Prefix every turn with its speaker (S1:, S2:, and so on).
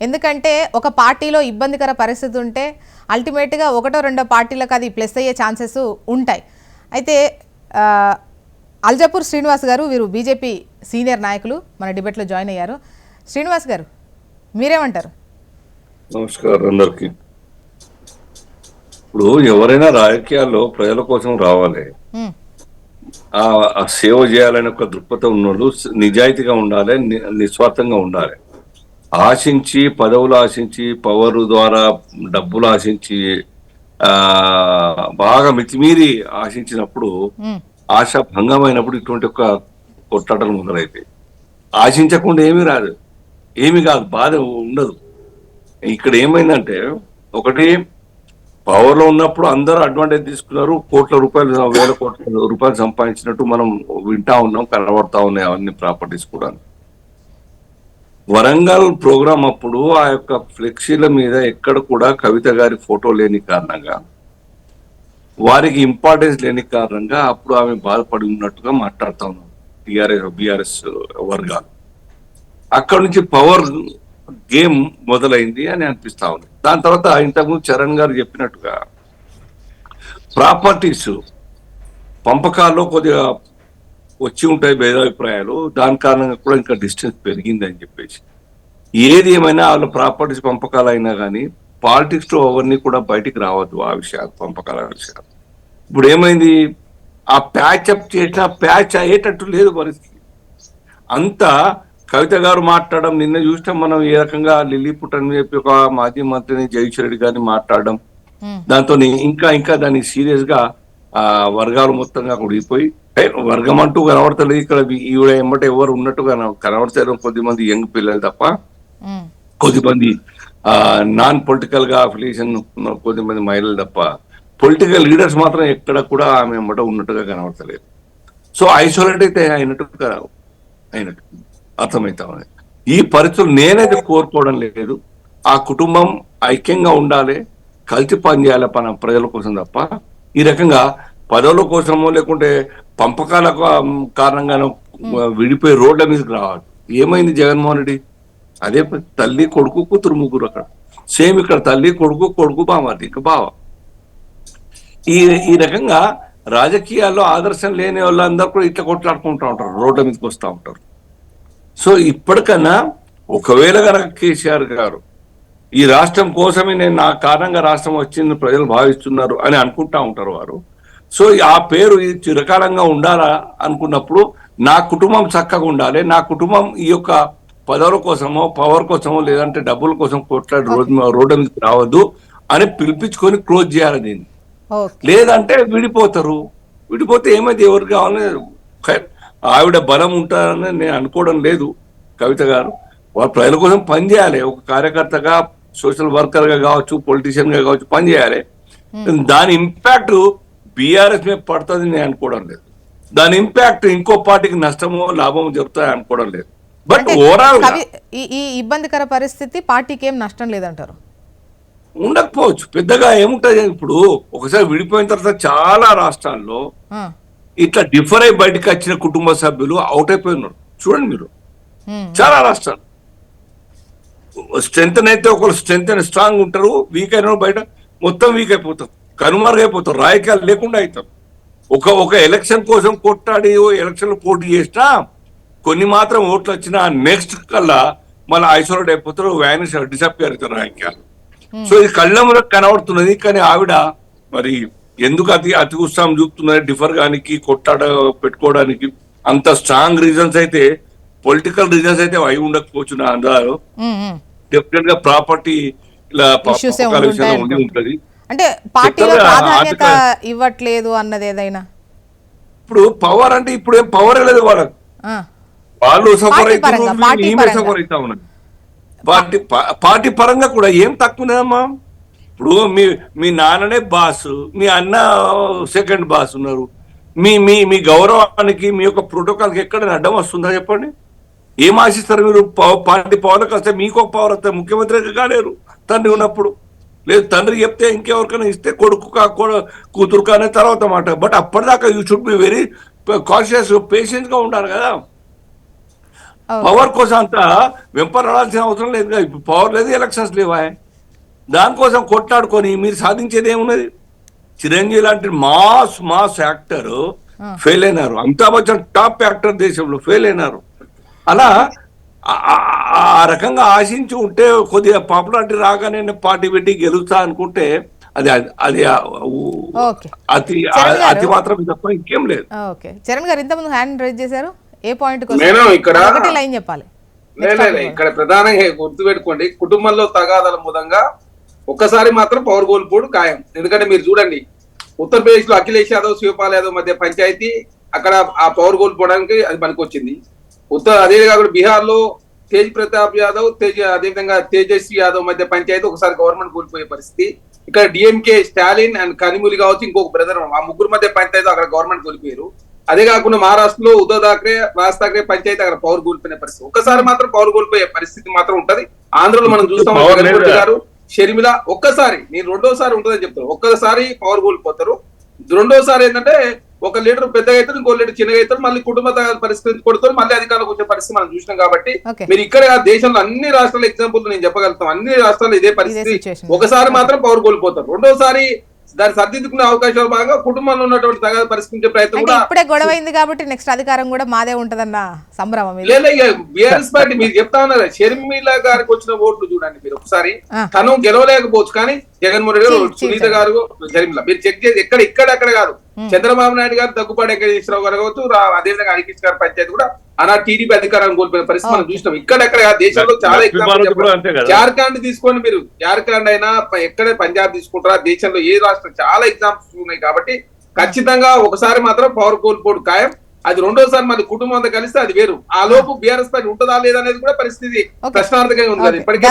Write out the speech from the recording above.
S1: ఎందుకంటే ఒక పార్టీలో ఇబ్బందికర పరిస్థితి ఉంటే అల్టిమేట్గా ఒకటో రెండో పార్టీలకు అది ప్లస్ అయ్యే ఛాన్సెస్ ఉంటాయి. అయితే అల్జాపూర్ శ్రీనివాస్ గారు వీరు బీజేపీ సీనియర్ నాయకులు మన డిబేట్లో జాయిన్ అయ్యారు. శ్రీనివాస్ గారు మీరేమంటారు?
S2: నమస్కారం అందరికి. ఇప్పుడు ఎవరైనా రాజకీయాల్లో ప్రజల కోసం రావాలి, ఆ సేవ చేయాలనే ఒక దృక్పథం ఉన్నోళ్ళు నిజాయితీగా ఉండాలి, నిస్వార్థంగా ఉండాలి. ఆశించి పదవులు ఆశించి పవర్ ద్వారా డబ్బులు ఆశించి బాగా మితిమీరి ఆశించినప్పుడు ఆశ భంగమైనప్పుడు ఇటువంటి ఒక కొట్లాటలు మొదలైతాయి. ఆశించకుండా ఏమీ రాదు, ఏమి కాదు, బాధ ఉండదు. ఇక్కడ ఏమైందంటే ఒకటి పవర్ లో ఉన్నప్పుడు అందరూ అడ్వాంటేజ్ తీసుకున్నారు, కోట్ల రూపాయలు వేల కోట్ల రూపాయలు సంపాదించినట్టు మనం వింటా ఉన్నాం, కనబడతా ఉన్నాయి అవన్నీ ప్రాపర్టీస్ కూడా. వరంగల్ ప్రోగ్రామ్ అప్పుడు ఆ యొక్క ఫ్లెక్సీల మీద ఎక్కడ కూడా కవిత గారి ఫోటో లేని కారణంగా, వారికి ఇంపార్టెన్స్ లేని కారణంగా అప్పుడు ఆమె బాధపడి ఉన్నట్టుగా మాట్లాడుతా ఉన్నాం బీఆర్ఎస్ వర్గాలు. అక్కడ నుంచి పవర్ గేమ్ మొదలైంది అని అనిపిస్తా ఉంది. దాని తర్వాత ఇంతకుముందు చరణ్ గారు చెప్పినట్టుగా ప్రాపర్టీస్ పంపకాల్లో కొద్దిగా వచ్చి ఉంటాయి భేదాభిప్రాయాలు, దాని కారణంగా కూడా ఇంకా డిస్టెన్స్ పెరిగింది అని చెప్పేసి. ఏది ఏమైనా వాళ్ళ ప్రాపర్టీస్ పంపకాలు అయినా కానీ పాలిటిక్స్ లో అవన్నీ కూడా బయటికి రావద్దు, ఆ విషయాలు పంపకాల విషయాలు. ఇప్పుడు ఏమైంది, ఆ ప్యాచ్ అప్ చేసిన ప్యాచ్ అయ్యేటట్టు లేదు పరిస్థితి. అంతా కవిత గారు మాట్లాడడం, నిన్న చూసినాం మనం ఏ రకంగా లిల్లీపుట్ అని చెప్పి ఒక మాజీ మంత్రిని జగదీష్ రెడ్డి గారిని మాట్లాడడం, దాంతో ఇంకా దాన్ని సీరియస్ గా వర్గాలు మొత్తంగా ఉడిగిపోయి వర్గం అంటూ కనబడతలేదు. ఇక్కడ ఈవిడ ఏమంటే ఎవరు ఉన్నట్టుగా కనబడతారు కొద్దిమంది యంగ్ పిల్లలు తప్ప, కొద్దిమంది నాన్ పొలిటికల్ గా అఫిలియేషన్ కొద్దిమంది మహిళలు తప్ప పొలిటికల్ లీడర్స్ మాత్రం ఎక్కడ కూడా ఆమె ఏమంటే ఉన్నట్టుగా కనబడతలేదు. సో ఐసోలేట్ అయితే అయినట్టు అర్థమవుతా ఉంది. ఈ పరిస్థితులు నేనైతే కోరుకోవడం లేదు. ఆ కుటుంబం ఐక్యంగా ఉండాలి, కలిసి పనిచేయాలి ప్రజల కోసం తప్ప ఈ రకంగా పదవుల కోసమో లేకుంటే పంపకాల కారణంగానో విడిపోయి రోడ్ల మీదకి రావాలి. ఏమైంది జగన్మోహన్ రెడ్డి, అదే తల్లి కొడుకు కూతురు ముగ్గురు అక్కడ, సేమ్ ఇక్కడ తల్లి కొడుకు బామది ఇంకా బావ. ఈ రకంగా రాజకీయాల్లో ఆదర్శం లేని వాళ్ళందరూ కూడా ఇట్లా కొట్లాడుకుంటూ ఉంటారు, రోడ్ల మీదకి వస్తూ ఉంటారు. సో ఇప్పటికన్నా ఒకవేళ కనుక కేసీఆర్ గారు ఈ రాష్ట్రం కోసమే నేను నా కారణంగా రాష్ట్రం వచ్చింది ప్రజలు భావిస్తున్నారు అని అనుకుంటా ఉంటారు వారు. సో ఆ పేరు చిరకాలంగా ఉండాలా అనుకున్నప్పుడు నా కుటుంబం చక్కగా ఉండాలి, నా కుటుంబం ఈ యొక్క పదవుల కోసమో పవర్ కోసమో లేదంటే డబ్బుల కోసం కొట్లాడి రోడ్డు మీదకి రావద్దు అని పిలిపించుకొని క్లోజ్ చేయాలి దీన్ని. లేదంటే విడిపోతే ఏమైతే ఎవరు కావాలని ఆవిడ బలం ఉంటారని నేను అనుకోవడం లేదు. కవిత గారు వాళ్ళ ప్రజల కోసం పనిచేయాలి, ఒక కార్యకర్తగా సోషల్ వర్కర్ గా కావచ్చు పొలిటీషియన్ గా కావచ్చు పనిచేయాలి. దాని ఇంపాక్ట్ బీఆర్ఎస్ మీద పడుతుంది నేను అనుకోవడం లేదు, దాని ఇంపాక్ట్ ఇంకో పార్టీకి నష్టమో లాభమో జరుగుతాయి అనుకోవడం లేదు. బట్ ఓవరాల్
S1: ఈ ఇబ్బందికర పరిస్థితి పార్టీకి ఏం నష్టం లేదంటారు?
S2: ఉండకపోవచ్చు, పెద్దగా ఏముంటది. ఇప్పుడు ఒకసారి విడిపోయిన తర్వాత చాలా రాష్ట్రాల్లో ఇట్లా డిఫర్ అయి బయటకు వచ్చిన కుటుంబ సభ్యులు అవుట్ అయిపోయినారు. చూడండి మీరు, చాలా రాష్ట్రాలు స్ట్రెంత్ అయితే ఒకరు స్ట్రెంత్ అని స్ట్రాంగ్ ఉంటారు, వీక్ అయిన బయట మొత్తం వీక్ అయిపోతారు, కనుమరుగైపోతారు, రాజకీయాలు లేకుండా అవుతారు. ఒక ఎలక్షన్ కోసం కొట్టాడి ఎలక్షన్ పోటీ చేసినా కొన్ని మాత్రం ఓట్లు వచ్చినా నెక్స్ట్ కల్లా మళ్ళీ ఐసోలేట్ అయిపోతారు, వ్యానిష్ డిసప్పియర్ అవుతారు రాజకీయాలు. సో ఇది కళ్ళ మీద కనబడుతున్నది. కానీ ఆవిడ మరి ఎందుకు అతి ఉత్సాహం చూపుతున్నది డిఫర్ గానికి కొట్టాడ పెట్టుకోవడానికి? అంత స్ట్రాంగ్ రీజన్స్ అయితే పొలిటికల్ రీజన్స్ అయితే అయి ఉండకపోవచ్చు నా అందాలు. డెఫినెట్ గా ప్రాపర్టీ ఇలా ఉండి ఉంటది.
S1: అంటే పార్టీలో ప్రాధాన్యత ఇవ్వట్లేదు అన్నది ఏదైనా.
S2: ఇప్పుడు పవర్ అంటే ఇప్పుడు ఏం పవర్ లేదు వాళ్ళకు, వాళ్ళు సఫర్ అవుతారు, సఫర్ అవుతా ఉన్నది. పార్టీ పరంగా కూడా ఏం తక్కువనేదమ్మా. ఇప్పుడు మీ నాన్ననే బాస్, మీ అన్న సెకండ్ బాస్ ఉన్నారు. మీ గౌరవానికి మీ యొక్క ప్రోటోకాల్కి ఎక్కడ అడ్డం వస్తుందా చెప్పండి? ఏం ఆశిస్తారు మీరు? పార్టీ పవర్కి వస్తే మీకు ఒక పవర్ వస్తే ముఖ్యమంత్రి కాలేరు తండ్రి ఉన్నప్పుడు. లేదు తండ్రి చెప్తే ఇంకెవరికైనా ఇస్తే కొడుకు కూతురు కానీ తర్వాత మాట. బట్ అప్పటిదాకా you should be very conscious, patient గా ఉండాలి కదా. పవర్ కోసం అంతా వెంపరాడాల్సిన అవసరం లేదు కదా. ఇప్పుడు పవర్ లేదు, ఎలక్షన్స్ లేవా, దానికోసం కొట్లాడుకొని మీరు సాధించేది ఏమున్నది? చిరంజీవి లాంటి మాస్ యాక్టర్ ఫెయిల్ అయినారు, అమితాబ్ బచ్చన్ టాప్ యాక్టర్ దేశంలో ఫెయిల్ అయినారు. అలా ఆ రకంగా ఆశించి ఉంటే కొద్దిగా పాపులారిటీ రాగానే పార్టీ పెట్టి గెలుస్తా అనుకుంటే అది అది
S1: ఓకే
S2: అతి మాత్రం తప్ప ఇంకేం లేదు.
S1: ఓకే చరణ్ గారు ఇంతకుముందు హ్యాండ్ రైజ్ చేశారు, ఏ పాయింట్
S3: నేను ఇక్కడ
S1: ఒకటి లైన్ చెప్పాలి.
S3: ఇక్కడ ప్రధానంగా గుర్తుపెట్టుకోండి, కుటుంబంలో తగాదాల మూలంగా ఒక్కసారి మాత్రం పవర్ కోల్పోడు ఖాయం. ఎందుకంటే మీరు చూడండి, ఉత్తరప్రదేశ్ లో అఖిలేష్ యాదవ్ శివపాల్ యాదవ్ మధ్య పంచాయతీ, అక్కడ ఆ పవర్ కోల్పోవడానికి అది పనికొచ్చింది. అదే కాకుండా బీహార్ లో తేజ్ ప్రతాప్ యాదవ్ అదేవిధంగా తేజస్వి యాదవ్ మధ్య పంచాయతీ, ఒకసారి గవర్నమెంట్ కోల్పోయే పరిస్థితి. ఇక్కడ డిఎంకే స్టాలిన్ అండ్ కనిమూలి కావచ్చు, ఇంకొక బ్రదర్, ఆ ముగ్గురు మధ్య పంచాయతీ అక్కడ గవర్నమెంట్ కోల్పోయారు. అదే కాకుండా మహారాష్ట్రలో ఉద్ధవ్ ఠాక్రే రాజ్ ఠాక్రే పంచాయతీ అక్కడ పవర్ కోల్పోయిన పరిస్థితి. ఒక్కసారి మాత్రం పవర్ కోల్పోయే పరిస్థితి మాత్రం ఉంటది. ఆంధ్రలో మనం చూస్తాం జగన్మోహన్ గారు, షర్మిల ఒక్కసారి, నేను రెండోసారి ఉంటుందని చెప్తాను, ఒక్కసారి పవర్ కోల్పోతారు. రెండోసారి ఏంటంటే ఒక లీడర్ పెద్దగా అవుతారు, ఇంకో లీడర్ చిన్నగా అవుతారు, మళ్ళీ కుటుంబ పరిస్థితి కొడతారు, మళ్ళీ అధికారులకు వచ్చే పరిస్థితి మనం చూసినాం. కాబట్టి మీరు ఇక్కడ దేశంలో అన్ని రాష్ట్రాల ఎగ్జాంపుల్ నేను చెప్పగలుగుతాం, అన్ని రాష్ట్రాలు ఇదే పరిస్థితి. ఒకసారి మాత్రం పవర్ కోల్పోతారు, రెండోసారి దాన్ని సర్దిద్దుకునే అవకాశాలు బాగా కుటుంబంలో ఉన్నటువంటి తగాదా పరిష్కరించే ప్రయత్నం కూడా.
S1: ఇప్పుడే గొడవ అయింది కాబట్టి నెక్స్ట్ అధికారం కూడా మాదే ఉంటదన్న సంభ్రమం.
S3: లేదా బీఆర్ఎస్ పార్టీ మీరు చెప్తా ఉన్నారు, షర్మిల గారికి వచ్చిన ఓట్లు చూడండి మీరు ఒకసారి, తను గెలవలేకపోవచ్చు కానీ జగన్మోహన్ రెడ్డి గారు, సునీత గారు, షర్మిల మీరు చెక్ చేసి ఎక్కడ కాదు, చంద్రబాబు నాయుడు గారు, దగ్గుపాటి వెంకటేశ్వరరావు గారు కావచ్చు, అదేవిధంగా హరికృష్ణ గారి పంచాయతీ కూడా అలా టీడీపీ అధికారాన్ని కోల్పోయిన పరిస్థితి మనం చూసినాం. ఇక్కడెక్కడ దేశంలో చాలా ఎగ్జాంపుల్, జార్ఖండ్ తీసుకోండి మీరు, జార్ఖండ్ అయినా ఎక్కడ పంజాబ్ తీసుకుంటారా, దేశంలో ఏ రాష్ట్రం చాలా ఎగ్జాంపుల్స్ ఉన్నాయి. కాబట్టి ఖచ్చితంగా ఒకసారి మాత్రం పవర్ కోల్పోడు ఖాయం. అది రెండోసారి మళ్ళీ కుటుంబంతో కలిస్తే అది వేరు. ఆ లోపు బీఆర్ఎస్ పార్టీ ఉంటుందా లేదా అనేది కూడా పరిస్థితి ప్రశ్నార్థకంగా ఉంది. ఇప్పటికే